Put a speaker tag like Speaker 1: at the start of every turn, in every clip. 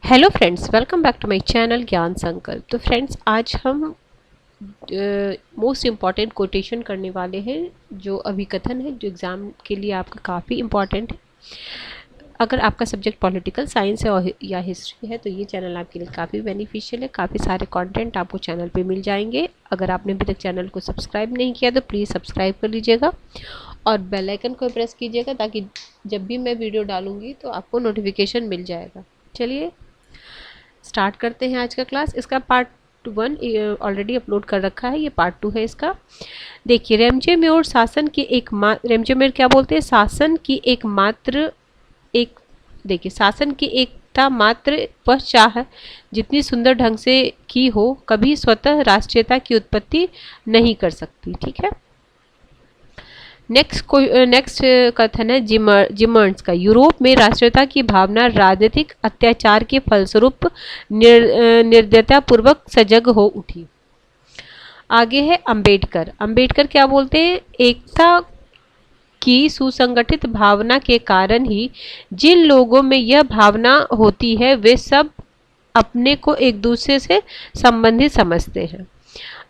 Speaker 1: Hello friends, welcome back to my channel Gyan Sankalp. तो friends, आज हम मोस्ट इम्पॉर्टेंट कोटेशन करने वाले हैं, जो अभिकथन है, जो एग्ज़ाम के लिए आपका काफ़ी इम्पॉर्टेंट है। अगर आपका सब्जेक्ट पॉलिटिकल साइंस है या हिस्ट्री है तो ये चैनल आपके लिए काफ़ी बेनिफिशियल है। काफ़ी सारे कंटेंट आपको चैनल पे मिल जाएंगे। अगर आपने अभी तक चैनल को सब्सक्राइब नहीं किया तो प्लीज़ सब्सक्राइब कर लीजिएगा और बेल आइकन को प्रेस कीजिएगा, ताकि जब भी मैं वीडियो डालूँगी तो आपको नोटिफिकेशन मिल जाएगा। चलिए स्टार्ट करते हैं आज का क्लास। इसका पार्ट 1 ऑलरेडी अपलोड कर रखा है, ये पार्ट 2 है इसका। देखिए, रेमजेमेर शासन की रेमजेमेर क्या बोलते हैं? शासन की देखिए, शासन की एकता मात्र वह चाह जितनी सुंदर ढंग से की हो, कभी स्वतः राष्ट्रीयता की उत्पत्ति नहीं कर सकती। ठीक है। नेक्स्ट कथन है जिमर्न्स का। यूरोप में राष्ट्रीयता की भावना राजनीतिक अत्याचार के फलस्वरूप निर्दयता पूर्वक सजग हो उठी। आगे है अंबेडकर। अंबेडकर क्या बोलते हैं? एकता की सुसंगठित भावना के कारण ही जिन लोगों में यह भावना होती है वे सब अपने को एक दूसरे से संबंधित समझते हैं।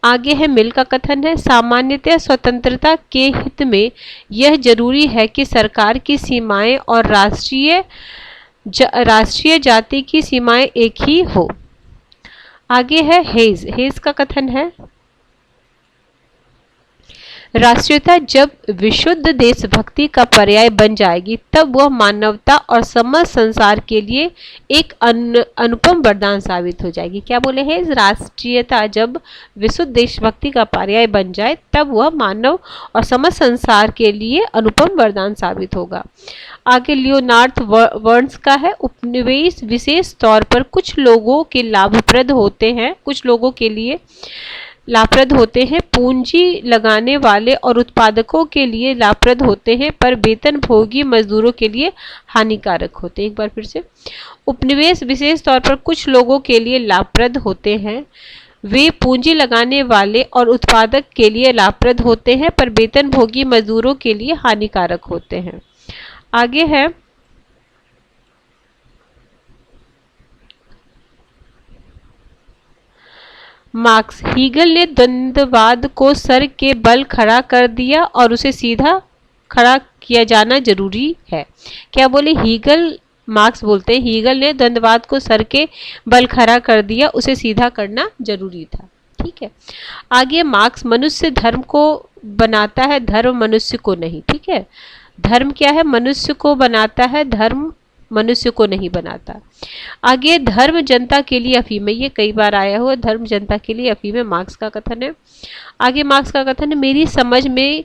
Speaker 1: आगे है मिल का कथन है। सामान्यतः स्वतंत्रता के हित में यह जरूरी है कि सरकार की सीमाएं और राष्ट्रीय जाति की सीमाएं एक ही हो। आगे है हेज का कथन है। राष्ट्रीयता जब विशुद्ध देशभक्ति का पर्याय बन जाएगी तब वह मानवता और समस्त संसार के लिए एक अनुपम वरदान साबित हो जाएगी। क्या बोले हैं? राष्ट्रीयता जब विशुद्ध देशभक्ति का पर्याय बन जाए तब वह मानव और समस्त संसार के लिए अनुपम वरदान साबित होगा। आगे लियोनार्ड वर्न्स का है। उपनिवेश विशेष तौर पर कुछ लोगों के लाभप्रद होते हैं, कुछ लोगों के लिए लाभप्रद होते हैं, पूंजी लगाने वाले और उत्पादकों के लिए लाभप्रद होते हैं, पर वेतन भोगी मजदूरों के लिए हानिकारक होते हैं। एक बार फिर से, उपनिवेश विशेष तौर पर कुछ लोगों के लिए लाभप्रद होते हैं, वे पूंजी लगाने वाले और उत्पादक के लिए लाभप्रद होते हैं, पर वेतन भोगी मजदूरों के लिए हानिकारक होते हैं। आगे है मार्क्स। हीगल ने द्वंद्ववाद को सर के बल खड़ा कर दिया और उसे सीधा खड़ा किया जाना जरूरी है। क्या बोले? मार्क्स बोलते हैं हीगल ने द्वंद्ववाद को सर के बल खड़ा कर दिया, उसे सीधा करना जरूरी था। ठीक है। आगे मार्क्स मनुष्य धर्म को बनाता है, धर्म मनुष्य को नहीं। ठीक है। धर्म क्या है? मनुष्य को बनाता है, धर्म मनुष्य को नहीं बनाता। आगे धर्म जनता के लिए अफीम है। ये कई बार आया हुआ, धर्म जनता के लिए अफीम है, मार्क्स का कथन है। आगे मार्क्स का कथन है, मेरी समझ में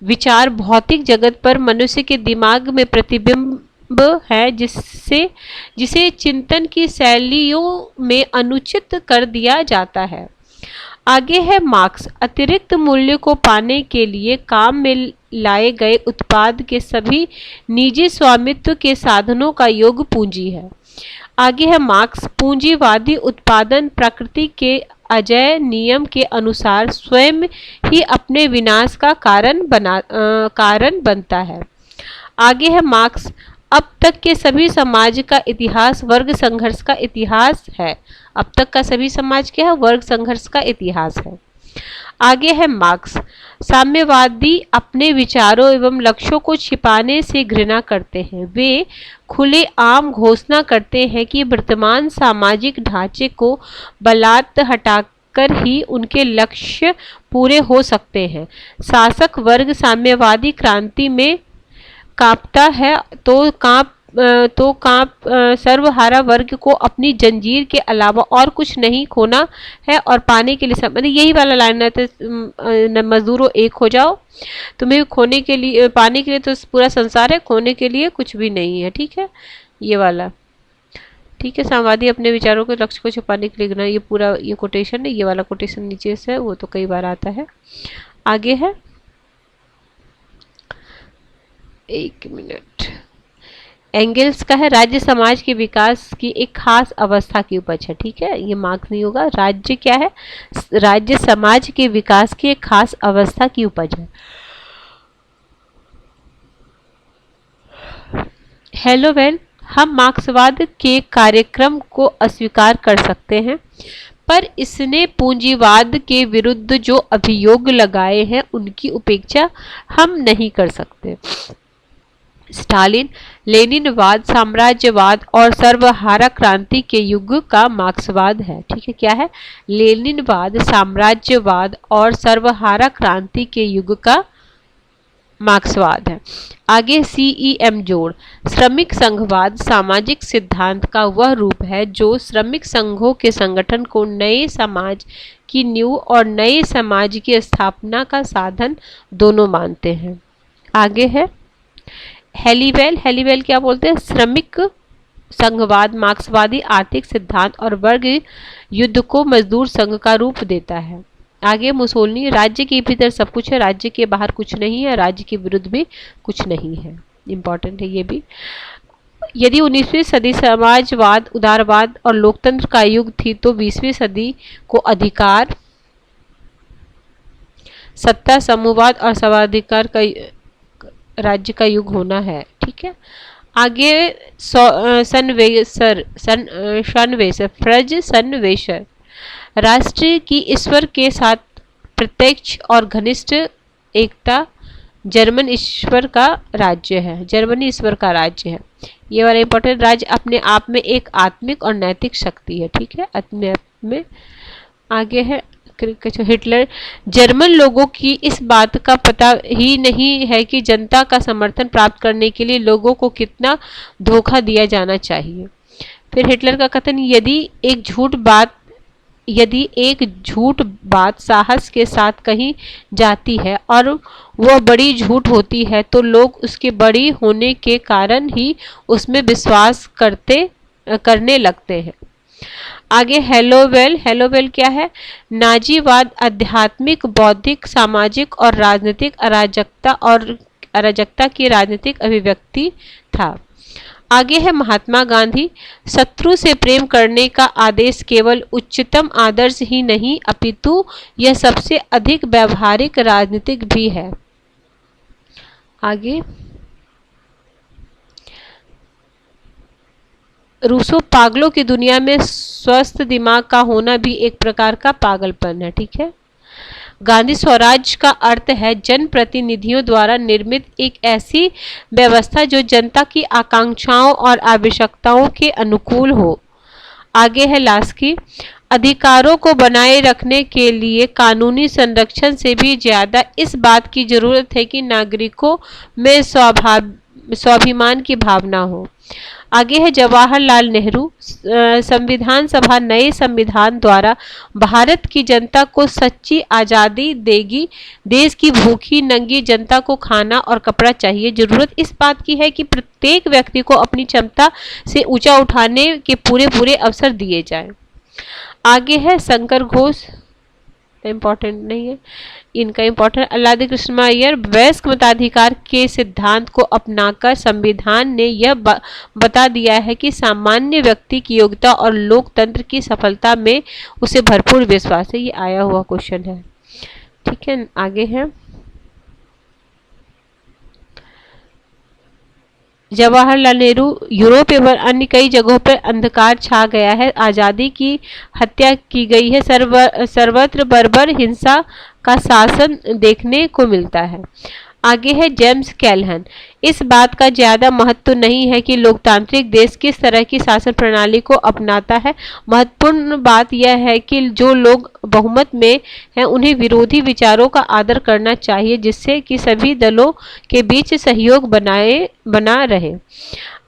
Speaker 1: विचार भौतिक जगत पर मनुष्य के दिमाग में प्रतिबिंब है, जिसे चिंतन की शैलियों में अनुचित कर दिया जाता है। आगे है मार्क्स। अतिरिक्त मूल्य को पाने के लिए काम में लाए गए उत्पाद के सभी निजी स्वामित्व के साधनों का योग पूंजी है। आगे है मार्क्स। पूंजीवादी उत्पादन प्रकृति के अजेय नियम के अनुसार स्वयं ही अपने विनाश का कारण बनता है। आगे है मार्क्स। अब तक के सभी समाज का इतिहास वर्ग संघर्ष का इतिहास है। अब तक का सभी समाज क्या है? वर्ग संघर्ष का इतिहास है। आगे है मार्क्स। साम्यवादी अपने विचारों एवं लक्ष्यों को छिपाने से घृणा करते हैं। वे खुले आम घोषणा करते हैं कि वर्तमान सामाजिक ढांचे को बलात् हटाकर ही उनके लक्ष्य पूरे हो सकते हैं। शासक वर्ग साम्यवादी क्रांति में कांपता है तो सर्वहारा वर्ग को अपनी जंजीर के अलावा और कुछ नहीं खोना है और पाने के लिए सब, मतलब यही वाला लाइन रहता है, मजदूरों एक हो जाओ, तुम्हें खोने के लिए पाने के लिए तो पूरा संसार है, खोने के लिए कुछ भी नहीं है। ठीक है, ये वाला। ठीक है। साम्यवादी अपने विचारों के लक्ष्य को छुपाने के लिए, ये पूरा ये कोटेशन है, ये वाला कोटेशन नीचे से है, वो तो कई बार आता है। आगे है, एक मिनट, एंगल्स का है। राज्य समाज के विकास की एक खास अवस्था की उपज है। ठीक है, ये मार्क्स नहीं होगा। राज्य क्या है? राज्य समाज के विकास की एक खास अवस्था की उपज है। हेलो वेल, हम मार्क्सवाद के कार्यक्रम को अस्वीकार कर सकते हैं, पर इसने पूंजीवाद के विरुद्ध जो अभियोग लगाए हैं उनकी उपेक्षा हम नहीं कर सकते। स्टालिन लेनिनवाद साम्राज्यवाद और सर्वहारा क्रांति के युग का मार्क्सवाद है। ठीक है, क्या है? लेनिनवाद साम्राज्यवाद और सर्वहारा क्रांति के युग का मार्क्सवाद है। आगे CEM जोड़, श्रमिक संघवाद सामाजिक सिद्धांत का वह रूप है जो श्रमिक संघों के संगठन को नए समाज की नींव और नए समाज की स्थापना का साधन दोनों मानते हैं। आगे है हेलीवेल। हेलीवेल क्या बोलते हैं? श्रमिक संघवाद मार्क्सवादी आर्थिक सिद्धांत और वर्ग युद्ध को मजदूर संघ का रूप देता है। आगे मुसोलिनी, राज्य के भीतर सब कुछ है, राज्य के बाहर कुछ नहीं है, राज्य के विरुद्ध भी कुछ नहीं है। इंपॉर्टेंट है ये भी। यदि 19वीं सदी समाजवाद उदारवाद और लोकतंत्र का युग थी तो 20वीं सदी को अधिकार सत्ता समूहवाद और सर्वाधिकार का राज्य का युग होना है। ठीक है, आगे सन्वेषर फ्रज सन्वेषर, राष्ट्र की ईश्वर के साथ प्रत्यक्ष और घनिष्ठ एकता जर्मन ईश्वर का राज्य है, जर्मनी ईश्वर का राज्य है। ये वाला इंपॉर्टेंट, राज्य अपने आप में एक आत्मिक और नैतिक शक्ति है। ठीक है, अपने आप में। आगे है हिटलर, जर्मन लोगों की इस बात का पता ही नहीं है कि जनता का समर्थन प्राप्त करने के लिए लोगों को कितना धोखा दिया जाना चाहिए। फिर हिटलर का कथन, यदि एक झूठ बात साहस के साथ कही जाती है और वह बड़ी झूठ होती है तो लोग उसके बड़ी होने के कारण ही उसमें विश्वास करने लगते हैं। आगे हेलोवेल। हेलोवेल क्या है? नाजीवाद आध्यात्मिक बौद्धिक सामाजिक और राजनीतिक अराजकता की राजनीतिक अभिव्यक्ति था। आगे है महात्मा गांधी, शत्रु से प्रेम करने का आदेश केवल उच्चतम आदर्श ही नहीं अपितु यह सबसे अधिक व्यावहारिक राजनीतिक भी है। आगे रूसो, पागलों की दुनिया में स्वस्थ दिमाग का होना भी एक प्रकार का पागलपन है। ठीक है, गांधी स्वराज का अर्थ है जनप्रतिनिधियों द्वारा निर्मित एक ऐसी व्यवस्था जो जनता की आकांक्षाओं और आवश्यकताओं के अनुकूल हो। आगे है लास्की, अधिकारों को बनाए रखने के लिए कानूनी संरक्षण से भी ज्यादा इस बात की जरूरत है कि नागरिकों में स्वाभिमान की भावना हो। आगे है जवाहरलाल नेहरू, संविधान सभा नए संविधान द्वारा भारत की जनता को सच्ची आज़ादी देगी। देश की भूखी नंगी जनता को खाना और कपड़ा चाहिए। जरूरत इस बात की है कि प्रत्येक व्यक्ति को अपनी क्षमता से ऊंचा उठाने के पूरे अवसर दिए जाएं। आगे है शंकर घोष, इम्पोर्टेंट नहीं है इनका, इम्पोर्टेंट अल्लादी कृष्ण अय्यर, वयस्क मताधिकार के सिद्धांत को अपनाकर संविधान ने यह बता दिया है कि सामान्य व्यक्ति की योग्यता और लोकतंत्र की सफलता में उसे भरपूर विश्वास है। ये आया हुआ क्वेश्चन है। ठीक है, आगे है जवाहरलाल नेहरू, यूरोप एवं अन्य कई जगहों पर अंधकार छा गया है, आज़ादी की हत्या की गई है, सर्वत्र बर्बर हिंसा का शासन देखने को मिलता है। आगे है जेम्स कैल्हन, इस बात का ज्यादा महत्व नहीं है कि लोकतांत्रिक देश किस तरह की शासन प्रणाली को अपनाता है, महत्वपूर्ण बात यह है कि जो लोग बहुमत में हैं उन्हें विरोधी विचारों का आदर करना चाहिए जिससे कि सभी दलों के बीच सहयोग बना रहे।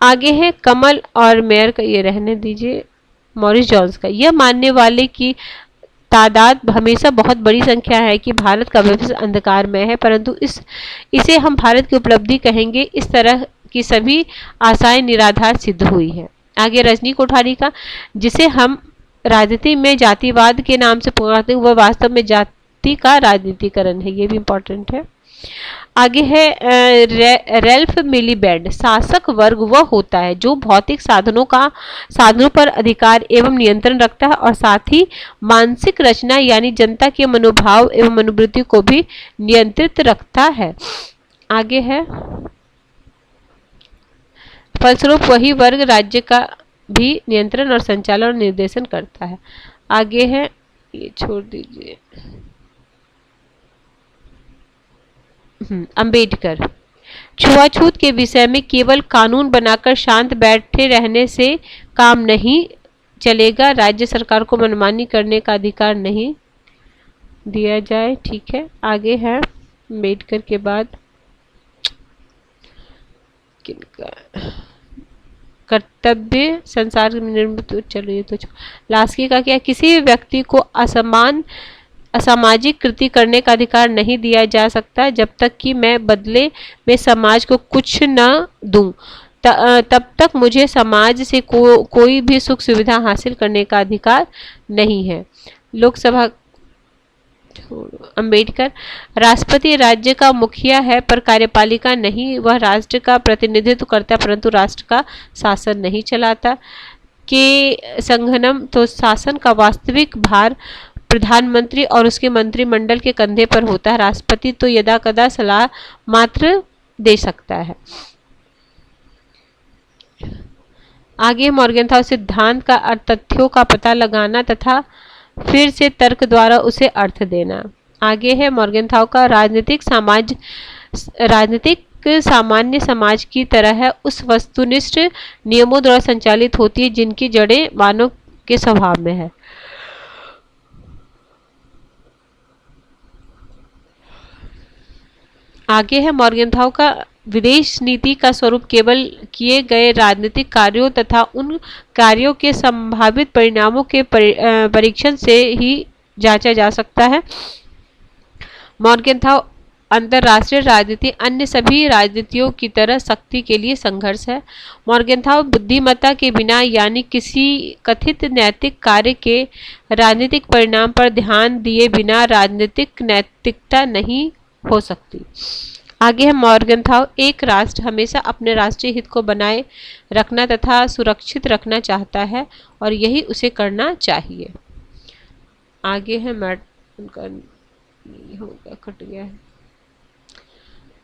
Speaker 1: आगे है कमल और मेयर का, ये रहने दीजिए, मॉरिस जॉन्स का, यह मानने वाले की तादाद हमेशा बहुत बड़ी संख्या है कि भारत का भविष्य अंधकार में है, परंतु इसे हम भारत की उपलब्धि कहेंगे। इस तरह की सभी आशाएं निराधार सिद्ध हुई है। आगे रजनी कोठारी का, जिसे हम राजनीति में जातिवाद के नाम से पुकारते हैं वह वास्तव में जाति का राजनीतिकरण है। ये भी इम्पोर्टेंट है। आगे है रेल्फ मिलीबैंड, शासक वर्ग वह होता है जो भौतिक साधनों पर अधिकार एवं नियंत्रण रखता है और साथ ही मानसिक रचना यानी जनता के मनोभाव एवं मनोवृत्ति को भी नियंत्रित रखता है। आगे है फलस्वरूप वही वर्ग राज्य का भी नियंत्रण और संचालन और निर्देशन करता है। आगे है, ये छोड़ दीजिए। अंबेडकर, छुआछूत के विषय में केवल कानून बनाकर शांत बैठे रहने से काम नहीं चलेगा। राज्य सरकार को मनमानी करने का अधिकार नहीं दिया जाए। ठीक है, आगे है अंबेडकर के बाद किनका, कर्तव्य संसार में निर्मित, चलो ये तो लास्की का क्या, किसी भी व्यक्ति को असामाजिक कृति करने का अधिकार नहीं दिया जा सकता जब तक कि मैं बदले में समाज को कुछ न दूं, तब तक मुझे समाज से कोई भी सुख सुविधा हासिल करने का अधिकार नहीं है। लोकसभा, अंबेडकर, राष्ट्रपति राज्य का मुखिया है पर कार्यपालिका नहीं, वह राष्ट्र का प्रतिनिधित्व करता है परंतु राष्ट्र का शासन नहीं चलाता। के संघनम, तो शासन का वास्तविक भार प्रधानमंत्री और उसके मंत्रिमंडल के कंधे पर होता है। राष्ट्रपति तो यदा कदा सलाह मात्र दे सकता है। आगे मॉर्गेनथाउ सिद्धांत का अर्थ तथ्यों का पता लगाना तथा फिर से तर्क द्वारा उसे अर्थ देना। आगे है मॉर्गेनथाउ का राजनीतिक सामान्य समाज की तरह है, उस वस्तुनिष्ठ नियमों द्वारा संचालित होती है जिनकी जड़ें मानव के स्वभाव में है। आगे है मॉर्गेनथाउ का विदेश नीति का स्वरूप केवल किए गए राजनीतिक कार्यों तथा उन कार्यों के संभावित परिणामों के परीक्षण से ही जांचा जा सकता है। मॉर्गेनथाउ अंतरराष्ट्रीय राजनीति अन्य सभी राजनीतियों की तरह शक्ति के लिए संघर्ष है। मॉर्गेनथाउ बुद्धिमत्ता के बिना यानी किसी कथित नैतिक कार्य के राजनीतिक परिणाम पर ध्यान दिए बिना राजनीतिक नैतिकता नहीं हो सकती। आगे है मॉर्गेनथाउ, एक राष्ट्र हमेशा अपने राष्ट्रीय हित को बनाए रखना तथा सुरक्षित रखना चाहता है और यही उसे करना चाहिए। आगे है उनका कट गया है।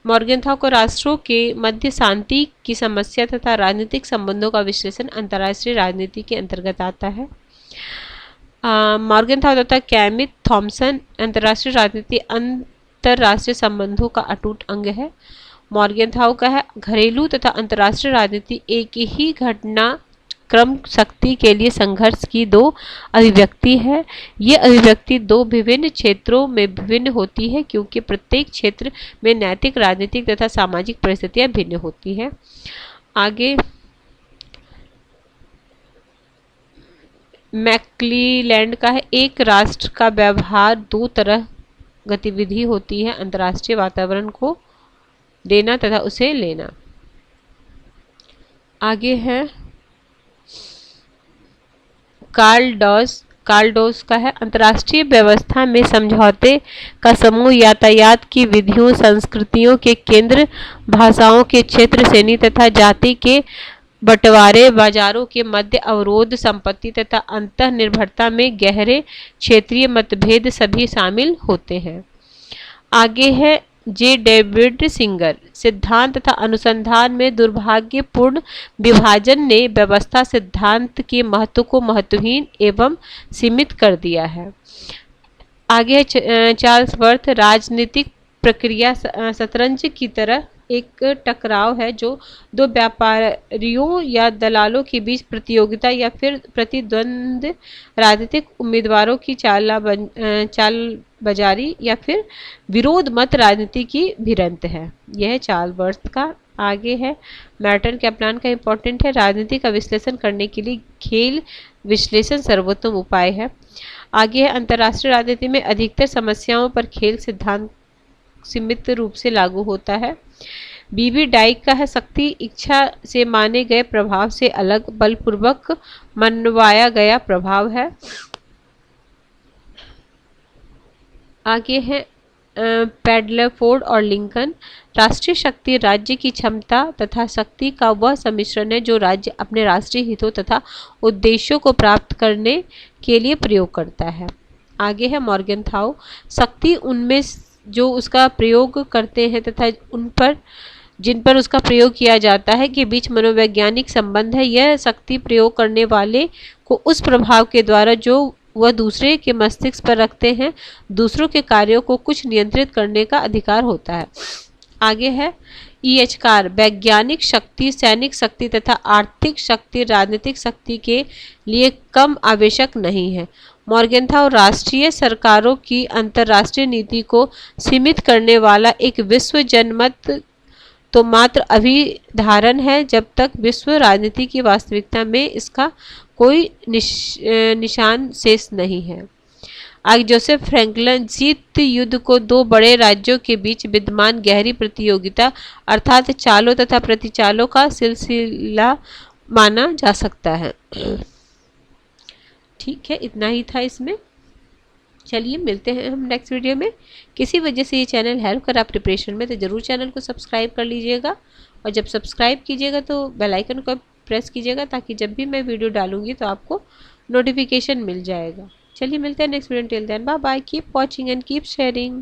Speaker 1: मॉर्गेनथाउ को राष्ट्रों के मध्य शांति की समस्या तथा राजनीतिक संबंधों का विश्लेषण अंतर्राष्ट्रीय राजनीति के अंतर्गत आता है। मॉर्गेनथाउ तथा कैमिथ थॉमसन अंतर्राष्ट्रीय राजनीति अंतरराष्ट्रीय संबंधों का अटूट अंग है। मॉर्गेनथाउ का है घरेलू तथा अंतर्राष्ट्रीय राजनीति एक ही घटना क्रम शक्ति के लिए संघर्ष की दो अभिव्यक्ति है। ये अभिव्यक्ति दो विभिन्न क्षेत्रों में विभिन्न होती है क्योंकि प्रत्येक क्षेत्र में नैतिक राजनीतिक तथा सामाजिक परिस्थितियां भिन्न होती है। आगे मैक्लीलैंड का है, एक राष्ट्र का व्यवहार दो तरह गतिविधि होती है, अंतर्राष्ट्रीय वातावरण को देना तथा उसे लेना। आगे है कार्ल डॉस का है, अंतर्राष्ट्रीय व्यवस्था में समझौते का समूह यातायात की विधियों, संस्कृतियों के केंद्र, भाषाओं के क्षेत्र, श्रेणी तथा जाति के बंटवारे, बाजारों के मध्य अवरोध, संपत्ति तथा अंतः निर्भरता में गहरे क्षेत्रीय मतभेद सभी शामिल होते हैं। आगे है जे डेविड सिंगर, सिद्धांत तथा अनुसंधान में दुर्भाग्यपूर्ण विभाजन ने व्यवस्था सिद्धांत के महत्व को महत्वहीन एवं सीमित कर दिया है। आगे है चार्ल्स वर्थ, राजनीतिक प्रक्रिया शतरंज की तरह एक टकराव है जो दो व्यापारियों या दलालों के बीच प्रतियोगिता या फिर प्रतिद्वंद राजनीतिक उम्मीदवारों की चालबाजी या फिर विरोध मत राजनीति की भिड़ंत है। यह चार्ल्स वर्थ का। आगे है मैर्टन कैप्लान का, इंपॉर्टेंट है, राजनीति का विश्लेषण करने के लिए खेल विश्लेषण सर्वोत्तम उपाय है। आगे है अंतर्राष्ट्रीय राजनीति में अधिकतर समस्याओं पर खेल सिद्धांत सीमित रूप से लागू होता है। बीबी डाइक का है, शक्ति इच्छा से माने गए प्रभाव से अलग बलपूर्वक मनवाया गया प्रभाव है। आगे है पैडलफोर्ड और लिंकन, राष्ट्रीय शक्ति राज्य की क्षमता तथा शक्ति का वह सम्मिश्रण है जो राज्य अपने राष्ट्रीय हितों तथा उद्देश्यों को प्राप्त करने के लिए प्रयोग करता है। आगे है मॉर्गेनथाउ, शक्ति उनमें जो उसका प्रयोग करते हैं तथा उन पर जिन पर उसका प्रयोग किया जाता है के बीच मनोवैज्ञानिक संबंध है। यह शक्ति प्रयोग करने वाले को उस प्रभाव के द्वारा जो वह दूसरे के मस्तिष्क पर रखते हैं दूसरों के कार्यों को कुछ नियंत्रित करने का अधिकार होता है। आगे है ईएचकार, वैज्ञानिक शक्ति, सैनिक शक्ति तथा आर्थिक शक्ति राजनीतिक शक्ति के लिए कम आवश्यक नहीं है। मॉर्गेनथाउ राष्ट्रीय सरकारों की अंतर्राष्ट्रीय नीति को सीमित करने वाला एक विश्व जनमत तो मात्र अभिधारण है जब तक विश्व राजनीति की वास्तविकता में इसका कोई निशान शेष नहीं है। आगे जोसेफ फ्रैंकलिन, शीत युद्ध को दो बड़े राज्यों के बीच विद्यमान गहरी प्रतियोगिता अर्थात चालों तथा प्रतिचालों का सिलसिला माना जा सकता है। ठीक है, इतना ही था इसमें। चलिए मिलते हैं हम नेक्स्ट वीडियो में। किसी वजह से ये चैनल हेल्प करा प्रिपरेशन में तो ज़रूर चैनल को सब्सक्राइब कर लीजिएगा, और जब सब्सक्राइब कीजिएगा तो बेल आइकन को प्रेस कीजिएगा ताकि जब भी मैं वीडियो डालूंगी तो आपको नोटिफिकेशन मिल जाएगा। चलिए मिलते हैं next video. Till then bye bye, keep watching and keep sharing.